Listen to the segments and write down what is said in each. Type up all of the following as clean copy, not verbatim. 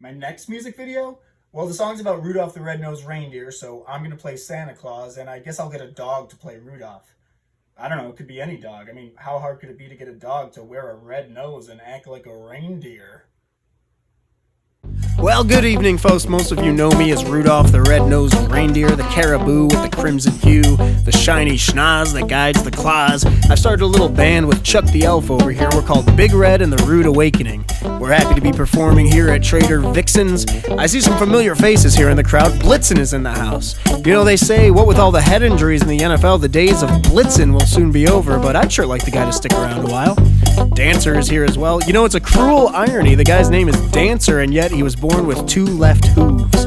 My next music video? Well, the song's about Rudolph the Red-Nosed Reindeer, so I'm gonna play Santa Claus, and I guess I'll get a dog to play Rudolph. I don't know, it could be any dog. I mean, how hard could it be to get a dog to wear a red nose and act like a reindeer? Well, good evening, folks. Most of you know me as Rudolph the Red-Nosed Reindeer, the caribou with the crimson hue, the shiny schnoz that guides the claws. I've started a little band with Chuck the Elf over here. We're called Big Red and the Rude Awakening. We're happy to be performing here at Trader Vixen's. I see some familiar faces here in the crowd. Blitzen is in the house. You know, they say, what with all the head injuries in the NFL, the days of Blitzen will soon be over, but I'd sure like the guy to stick around a while. Dancer is here as well. You know, it's a cruel irony. The guy's name is Dancer, and yet he was born with 2 left hooves.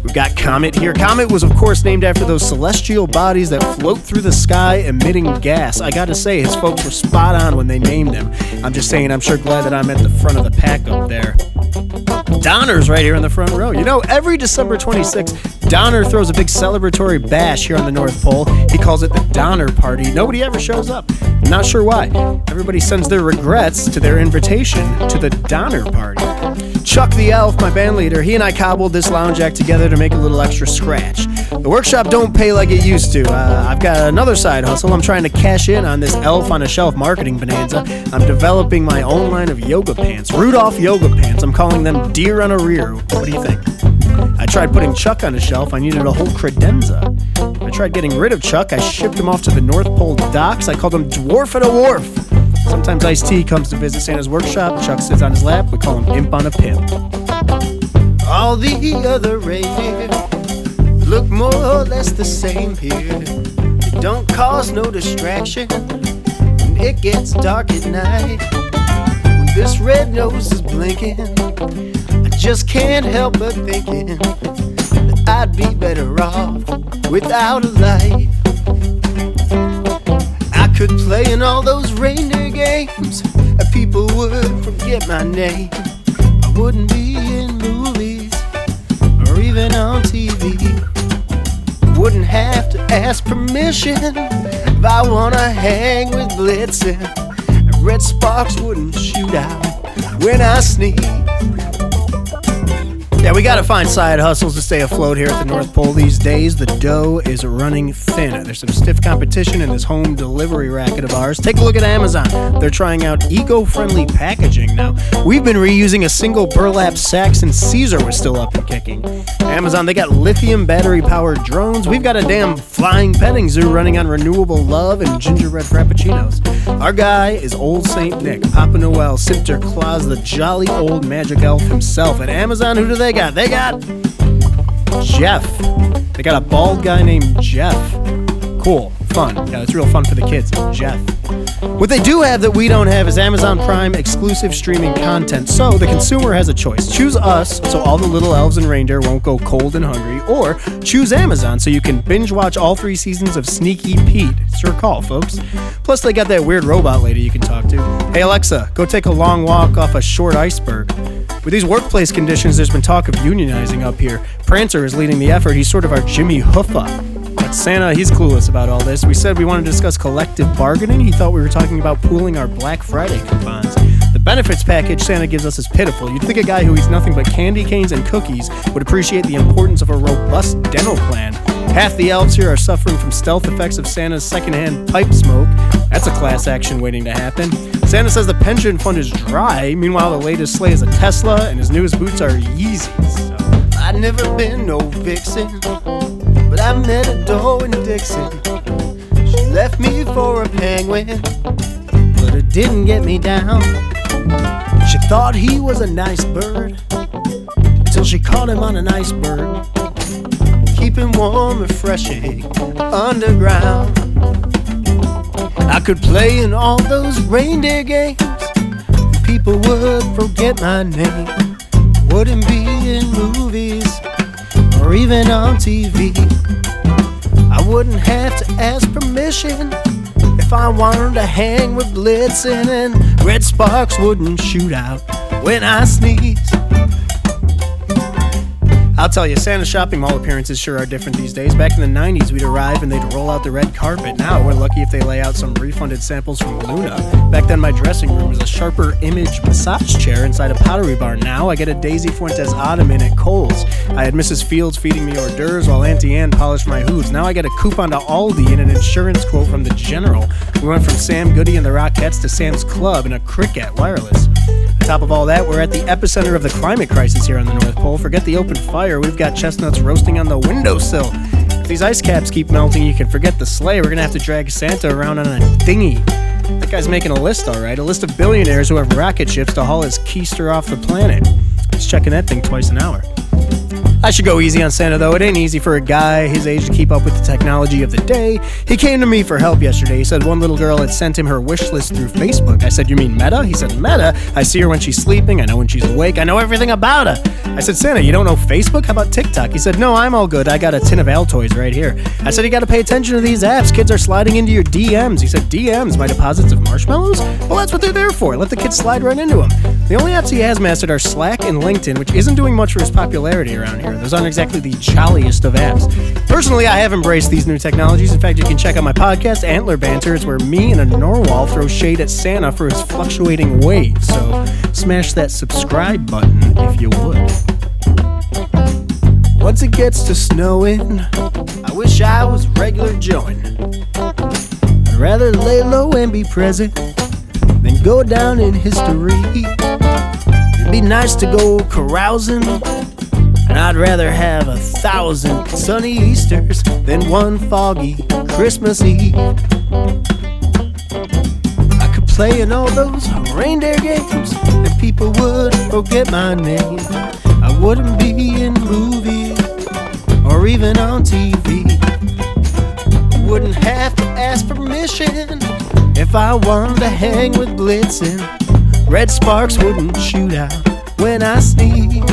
We've got Comet here. Comet was, of course, named after those celestial bodies that float through the sky emitting gas. I gotta say, his folks were spot on when they named him. I'm just saying, I'm sure glad that I'm at the front of the pack up there. Donner's right here in the front row. You know, every December 26th, Donner throws a big celebratory bash here on the North Pole. He calls it the Donner Party. Nobody ever shows up. I'm not sure why. Everybody sends their regrets to their invitation to the Donner Party. Chuck the Elf, my band leader, he and I cobbled this lounge act together to make a little extra scratch. The workshop don't pay like it used to. I've got another side hustle. I'm trying to cash in on this elf on a shelf marketing bonanza. I'm developing my own line of yoga pants, Rudolph yoga pants. I'm calling them Deer on a Rear. What do you think? I tried putting Chuck on a shelf. I needed a whole credenza. I tried getting rid of Chuck. I shipped him off to the North Pole docks. I called him Dwarf at a Wharf. Sometimes Ice-T comes to visit Santa's workshop. Chuck sits on his lap. We call him Imp on a Pimp. All the other reindeer look more or less the same here. It don't cause no distraction when it gets dark at night. When this red nose is blinking, I just can't help but thinking that I'd be better off without a light. I could play in all those reindeer games, and people would forget my name. I wouldn't be in movies or even on TV. Wouldn't have to ask permission if I wanna hang with Blitzen. And red sparks wouldn't shoot out when I sneeze. Yeah, we gotta find side hustles to stay afloat here at the North Pole these days. The dough is running thin. There's some stiff competition in this home delivery racket of ours. Take a look at Amazon. They're trying out eco-friendly packaging now. We've been reusing a single burlap sack since Caesar was still up and kicking. Amazon, they got lithium battery-powered drones. We've got a damn flying petting zoo running on renewable love and gingerbread frappuccinos. Our guy is Old Saint Nick, Papa Noel, Sinterklaas, the jolly old magic elf himself. At Amazon, who do they got? They got Jeff. They got a bald guy named Jeff. Cool, fun. Yeah, it's real fun for the kids. Jeff. What they do have that we don't have is Amazon Prime exclusive streaming content, so the consumer has a choice. Choose us, so all the little elves and reindeer won't go cold and hungry, or choose Amazon, so you can binge watch all 3 seasons of Sneaky Pete. It's your call, folks. Plus, they got that weird robot lady you can talk to. Hey, Alexa, go take a long walk off a short iceberg. With these workplace conditions, there's been talk of unionizing up here. Prancer is leading the effort. He's sort of our Jimmy Hoffa. But Santa, he's clueless about all this. We said we wanted to discuss collective bargaining. He thought we were talking about pooling our Black Friday coupons. The benefits package Santa gives us is pitiful. You'd think a guy who eats nothing but candy canes and cookies would appreciate the importance of a robust dental plan. Half the elves here are suffering from stealth effects of Santa's secondhand pipe smoke. That's a class action waiting to happen. Santa says the pension fund is dry. Meanwhile, the latest sleigh is a Tesla, and his newest boots are Yeezys. So, I've never been no vixen, but I met a doe in Dixon. She left me for a penguin, but it didn't get me down. She thought he was a nice bird, till she caught him on an iceberg. Keep him warm, refreshing, underground. I could play in all those reindeer games. People would forget my name. Wouldn't be in movies or even on TV. I wouldn't have to ask permission if I wanted to hang with Blitzen, and red sparks wouldn't shoot out when I sneeze. I'll tell you, Santa shopping mall appearances sure are different these days. Back in the 90s, we'd arrive and they'd roll out the red carpet. Now, we're lucky if they lay out some refunded samples from Luna. Back then, my dressing room was a Sharper Image massage chair inside a Pottery Barn. Now, I get a Daisy Fuentes ottoman at Kohl's. I had Mrs. Fields feeding me hors d'oeuvres while Auntie Anne polished my hooves. Now I get a coupon to Aldi and an insurance quote from the General. We went from Sam Goody and the Rockettes to Sam's Club and a Cricket wireless. On top of all that, we're at the epicenter of the climate crisis here on the North Pole. Forget the open fire, we've got chestnuts roasting on the windowsill. If these ice caps keep melting, you can forget the sleigh. We're gonna have to drag Santa around on a dinghy. That guy's making a list, all right. A list of billionaires who have rocket ships to haul his keister off the planet. He's checking that thing twice an hour. I should go easy on Santa, though. It ain't easy for a guy his age to keep up with the technology of the day. He came to me for help yesterday. He said one little girl had sent him her wish list through Facebook. I said, you mean Meta? He said, Meta? I see her when she's sleeping. I know when she's awake. I know everything about her. I said, Santa, you don't know Facebook? How about TikTok? He said, no, I'm all good. I got a tin of Altoids right here. I said, you got to pay attention to these apps. Kids are sliding into your DMs. He said, DMs? My deposits of marshmallows? Well, that's what they're there for. Let the kids slide right into them. The only apps he has mastered are Slack and LinkedIn, which isn't doing much for his popularity around here. Those aren't exactly the jolliest of apps. Personally, I have embraced these new technologies. In fact, you can check out my podcast, Antler Banter. It's where me and a narwhal throw shade at Santa for his fluctuating weight. So smash that subscribe button if you would. Once it gets to snowing, I wish I was regular Joeing. I'd rather lay low and be present than go down in history. It'd be nice to go carousing, and I'd rather have 1,000 sunny Easters than one foggy Christmas Eve. I could play in all those reindeer games, and people would forget my name. I wouldn't be in movies or even on TV. Wouldn't have to ask permission if I wanted to hang with Blitzen. Red sparks wouldn't shoot out when I sneeze.